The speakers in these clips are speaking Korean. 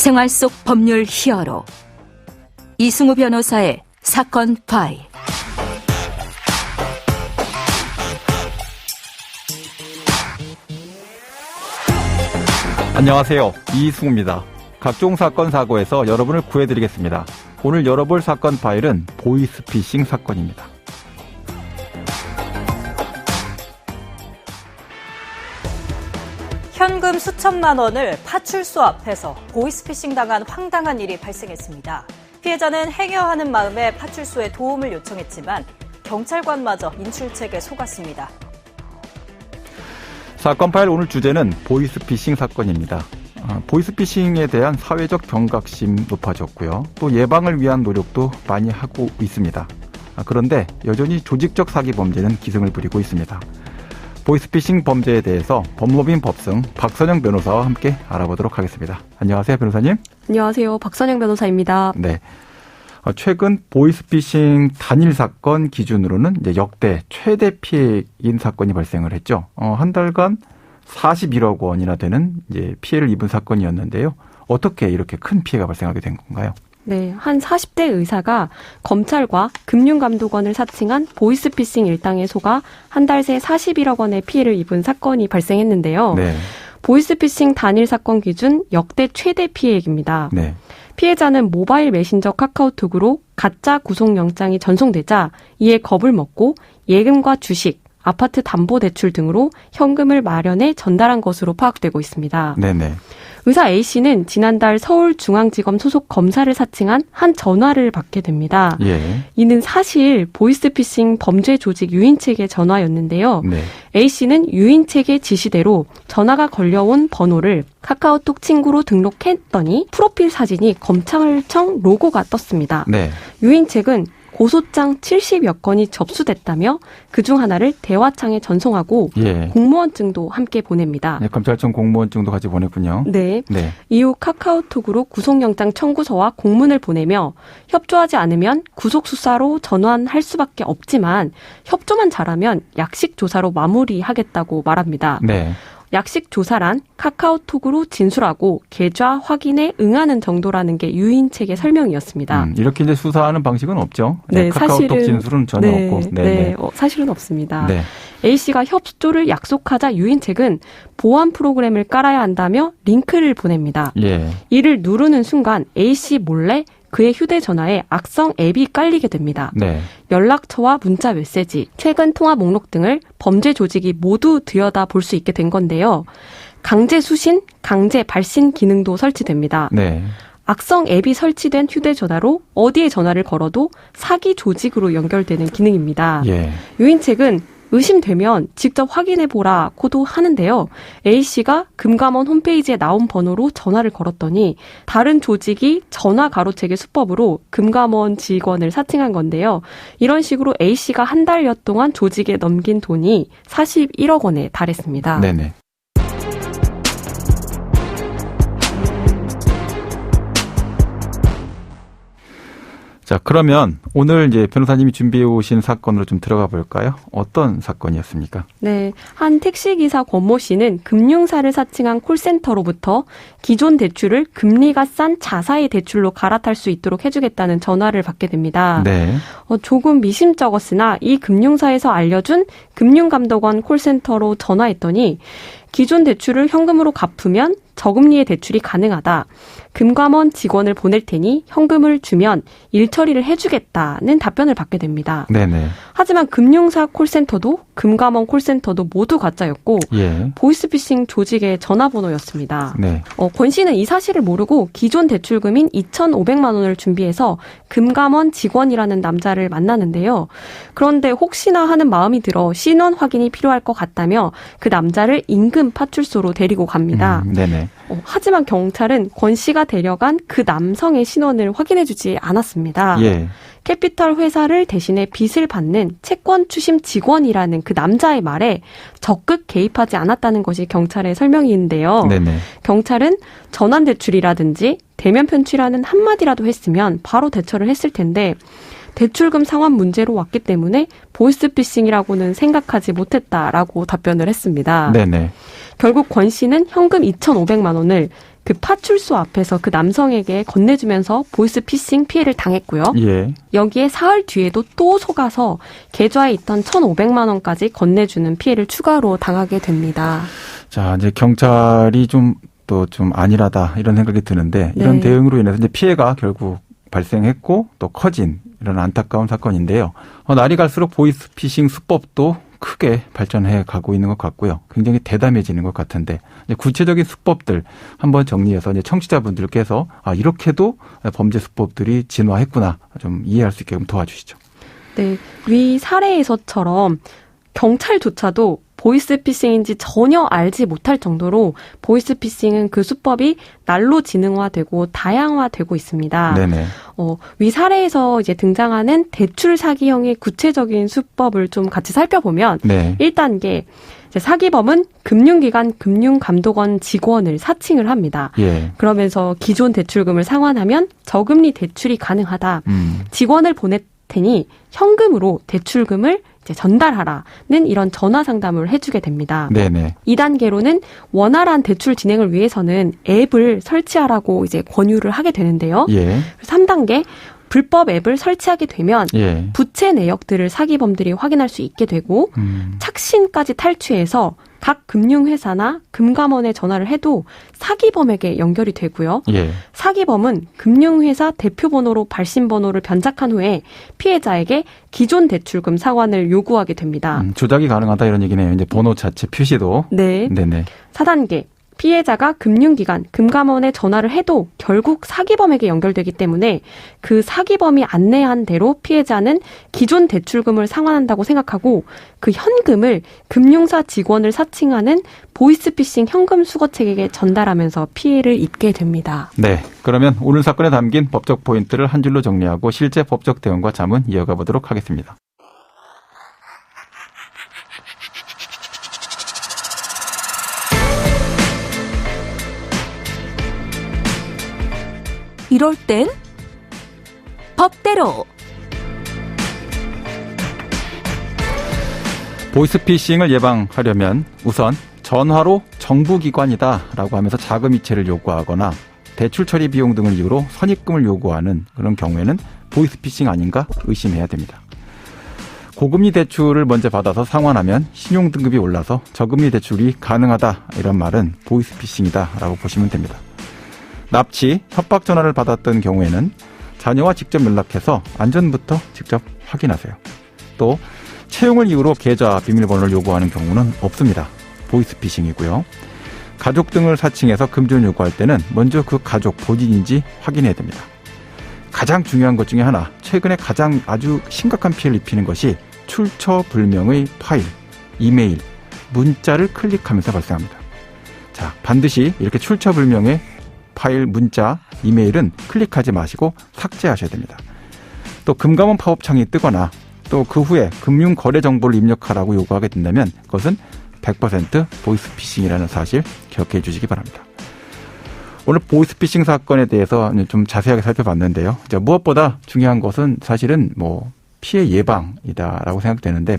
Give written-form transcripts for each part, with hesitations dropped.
생활 속 법률 히어로 이승우 변호사의 사건 파일. 안녕하세요. 이승우입니다. 각종 사건 사고에서 여러분을 구해드리겠습니다. 오늘 열어볼 사건 파일은 보이스피싱 사건입니다. 현금 수천만 원을 파출소 앞에서 보이스피싱 당한 황당한 일이 발생했습니다. 피해자는 행여하는 마음에 파출소에 도움을 요청했지만 경찰관마저 인출책에 속았습니다. 사건 파일 오늘 주제는 보이스피싱 사건입니다. 보이스피싱에 대한 사회적 경각심 높아졌고요. 또 예방을 위한 노력도 많이 하고 있습니다. 그런데 여전히 조직적 사기 범죄는 기승을 부리고 있습니다. 보이스피싱 범죄에 대해서 법무법인 법승 박선영 변호사와 함께 알아보도록 하겠습니다. 안녕하세요, 변호사님. 안녕하세요, 박선영 변호사입니다. 네. 최근 보이스피싱 단일 사건 기준으로는 이제 역대 최대 피해인 사건이 발생을 했죠. 한 달간 41억 원이나 되는 이제 피해를 입은 사건이었는데요. 어떻게 이렇게 큰 피해가 발생하게 된 건가요? 네, 한 40대 의사가 검찰과 금융감독원을 사칭한 보이스피싱 일당에 속아 한 달 새 41억 원의 피해를 입은 사건이 발생했는데요. 네. 보이스피싱 단일 사건 기준 역대 최대 피해액입니다. 네. 피해자는 모바일 메신저 카카오톡으로 가짜 구속영장이 전송되자 이에 겁을 먹고 예금과 주식, 아파트 담보대출 등으로 현금을 마련해 전달한 것으로 파악되고 있습니다. 네네. 의사 A씨는 지난달 서울중앙지검 소속 검사를 사칭한 한 전화를 받게 됩니다. 예. 이는 사실 보이스피싱 범죄 조직 유인책의 전화였는데요. 네. A씨는 유인책의 지시대로 전화가 걸려온 번호를 카카오톡 친구로 등록했더니 프로필 사진이 검찰청 로고가 떴습니다. 네. 유인책은 고소장 70여 건이 접수됐다며 그중 하나를 대화창에 전송하고 예. 공무원증도 함께 보냅니다. 네, 검찰청 공무원증도 같이 보냈군요. 네. 네. 이후 카카오톡으로 구속영장 청구서와 공문을 보내며 협조하지 않으면 구속수사로 전환할 수밖에 없지만 협조만 잘하면 약식조사로 마무리하겠다고 말합니다. 네. 약식조사란 카카오톡으로 진술하고 계좌 확인에 응하는 정도라는 게 유인책의 설명이었습니다. 이렇게 이제 수사하는 방식은 없죠. 네, 카카오톡 사실은, 진술은 전혀 없고. 네, 사실은 없습니다. 네. A씨가 협조를 약속하자 유인책은 보안 프로그램을 깔아야 한다며 링크를 보냅니다. 예. 이를 누르는 순간 A씨 몰래 그의 휴대전화에 악성 앱이 깔리게 됩니다. 네. 연락처와 문자 메시지, 최근 통화 목록 등을 범죄 조직이 모두 들여다볼 수 있게 된 건데요. 강제 수신, 강제 발신 기능도 설치됩니다. 네. 악성 앱이 설치된 휴대전화로 어디에 전화를 걸어도 사기 조직으로 연결되는 기능입니다. 예. 유인책은 의심되면 직접 확인해보라고도 하는데요. A씨가 금감원 홈페이지에 나온 번호로 전화를 걸었더니 다른 조직이 전화 가로채기 수법으로 금감원 직원을 사칭한 건데요. 이런 식으로 A씨가 한 달여 동안 조직에 넘긴 돈이 41억 원에 달했습니다. 네네. 자, 그러면 오늘 이제 변호사님이 준비해 오신 사건으로 좀 들어가 볼까요? 어떤 사건이었습니까? 네. 한 택시기사 권모 씨는 금융사를 사칭한 콜센터로부터 기존 대출을 금리가 싼 자사의 대출로 갈아탈 수 있도록 해주겠다는 전화를 받게 됩니다. 네. 조금 미심쩍었으나 이 금융사에서 알려준 금융감독원 콜센터로 전화했더니 기존 대출을 현금으로 갚으면 저금리의 대출이 가능하다. 금감원 직원을 보낼 테니 현금을 주면 일 처리를 해주겠다는 답변을 받게 됩니다. 네네. 하지만 금융사 콜센터도 금감원 콜센터도 모두 가짜였고 예. 보이스피싱 조직의 전화번호였습니다. 네. 권 씨는 이 사실을 모르고 기존 대출금인 2,500만 원을 준비해서 금감원 직원이라는 남자를 만나는데요. 그런데 혹시나 하는 마음이 들어 신원 확인이 필요할 것 같다며 그 남자를 인근 파출소로 데리고 갑니다. 네네. 하지만 경찰은 권 씨가 데려간 그 남성의 신원을 확인해주지 않았습니다. 예. 캐피털 회사를 대신해 빚을 받는 채권 추심 직원이라는 그 남자의 말에 적극 개입하지 않았다는 것이 경찰의 설명인데요. 네네. 경찰은 전환대출이라든지 대면 편취라는 한마디라도 했으면 바로 대처를 했을 텐데 대출금 상환 문제로 왔기 때문에 보이스피싱이라고는 생각하지 못했다라고 답변을 했습니다. 네네. 결국 권 씨는 현금 2,500만 원을 그 파출소 앞에서 그 남성에게 건네주면서 보이스피싱 피해를 당했고요. 예. 여기에 사흘 뒤에도 또 속아서 계좌에 있던 1,500만 원까지 건네주는 피해를 추가로 당하게 됩니다. 자, 이제 경찰이 좀 안일하다 이런 생각이 드는데 이런 대응으로 인해서 이제 피해가 결국 발생했고 또 커진 이런 안타까운 사건인데요. 날이 갈수록 보이스피싱 수법도 크게 발전해 가고 있는 것 같고요. 굉장히 대담해지는 것 같은데 이제 구체적인 수법들 한번 정리해서 이제 청취자분들께서 이렇게도 범죄 수법들이 진화했구나 좀 이해할 수 있게 도와주시죠. 네, 위 사례에서처럼 경찰조차도 보이스피싱인지 전혀 알지 못할 정도로 보이스피싱은 그 수법이 날로 진흥화되고 다양화되고 있습니다. 네네. 위 사례에서 이제 등장하는 대출 사기형의 구체적인 수법을 좀 같이 살펴보면 1단계 이제 사기범은 금융기관 금융감독원 직원을 사칭을 합니다. 예. 그러면서 기존 대출금을 상환하면 저금리 대출이 가능하다. 직원을 보낼 테니 현금으로 대출금을 이제 전달하라는 이런 전화 상담을 해주게 됩니다. 네네. 2단계로는 원활한 대출 진행을 위해서는 앱을 설치하라고 이제 권유를 하게 되는데요. 3단계 불법 앱을 설치하게 되면 부채 내역들을 사기범들이 확인할 수 있게 되고 착신까지 탈취해서 각 금융회사나 금감원에 전화를 해도 사기범에게 연결이 되고요. 사기범은 금융회사 대표번호로 발신번호를 변작한 후에 피해자에게 기존 대출금 상환을 요구하게 됩니다. 조작이 가능하다 이런 얘기네요. 이제 번호 자체 표시도. 네. 네네. 4단계. 피해자가 금융기관, 금감원에 전화를 해도 결국 사기범에게 연결되기 때문에 그 사기범이 안내한 대로 피해자는 기존 대출금을 상환한다고 생각하고 그 현금을 금융사 직원을 사칭하는 보이스피싱 현금 수거책에게 전달하면서 피해를 입게 됩니다. 네, 그러면 오늘 사건에 담긴 법적 포인트를 한 줄로 정리하고 실제 법적 대응과 자문 이어가 보도록 하겠습니다. 이럴 땐 법대로. 보이스피싱을 예방하려면 우선 전화로 정부기관이다라고 하면서 자금 이체를 요구하거나 대출 처리 비용 등을 이유로 선입금을 요구하는 그런 경우에는 보이스피싱 아닌가 의심해야 됩니다. 고금리 대출을 먼저 받아서 상환하면 신용등급이 올라서 저금리 대출이 가능하다 이런 말은 보이스피싱이다라고 보시면 됩니다. 납치, 협박 전화를 받았던 경우에는 자녀와 직접 연락해서 안전부터 직접 확인하세요. 또 채용을 이유로 계좌 비밀번호를 요구하는 경우는 없습니다. 보이스피싱이고요. 가족 등을 사칭해서 금전 요구할 때는 먼저 그 가족 본인인지 확인해야 됩니다. 가장 중요한 것 중에 하나, 최근에 가장 아주 심각한 피해를 입히는 것이 출처불명의 파일, 이메일, 문자를 클릭하면서 발생합니다. 자, 반드시 이렇게 출처불명의 파일, 문자, 이메일은 클릭하지 마시고 삭제하셔야 됩니다. 또 금감원 팝업창이 뜨거나 또 그 후에 금융거래 정보를 입력하라고 요구하게 된다면 그것은 100% 보이스피싱이라는 사실 기억해 주시기 바랍니다. 오늘 보이스피싱 사건에 대해서 좀 자세하게 살펴봤는데요. 무엇보다 중요한 것은 사실은 피해 예방이다라고 생각되는데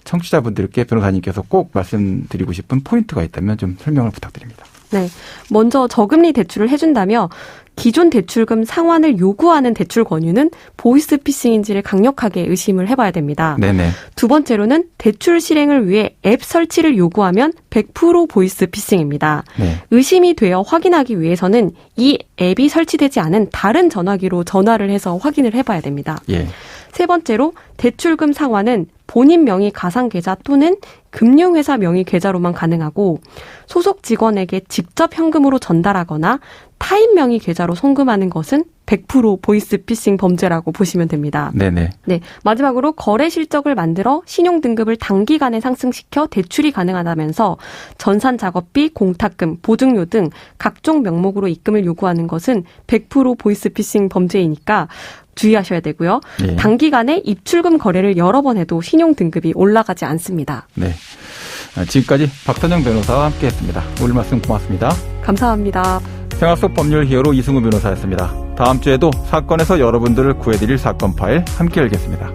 청취자분들께 변호사님께서 꼭 말씀드리고 싶은 포인트가 있다면 좀 설명을 부탁드립니다. 네. 먼저 저금리 대출을 해준다며 기존 대출금 상환을 요구하는 대출 권유는 보이스피싱인지를 강력하게 의심을 해봐야 됩니다. 네네. 두 번째로는 대출 실행을 위해 앱 설치를 요구하면 100% 보이스피싱입니다. 네. 의심이 되어 확인하기 위해서는 이 앱이 설치되지 않은 다른 전화기로 전화를 해서 확인을 해봐야 됩니다. 예. 세 번째로 대출금 상환은 본인 명의 가상계좌 또는 금융회사 명의 계좌로만 가능하고 소속 직원에게 직접 현금으로 전달하거나 타인 명의 계좌로 송금하는 것은 100% 보이스피싱 범죄라고 보시면 됩니다. 네네. 네, 마지막으로 거래 실적을 만들어 신용 등급을 단기간에 상승시켜 대출이 가능하다면서 전산 작업비, 공탁금, 보증료 등 각종 명목으로 입금을 요구하는 것은 100% 보이스피싱 범죄이니까 주의하셔야 되고요. 예. 단기간에 입출금 거래를 여러 번 해도 신용 등급이 올라가지 않습니다. 네. 지금까지 박선영 변호사와 함께했습니다. 오늘 말씀 고맙습니다. 감사합니다. 생활 속 법률 히어로 이승우 변호사였습니다. 다음 주에도 사건에서 여러분들을 구해드릴 사건 파일 함께 열겠습니다.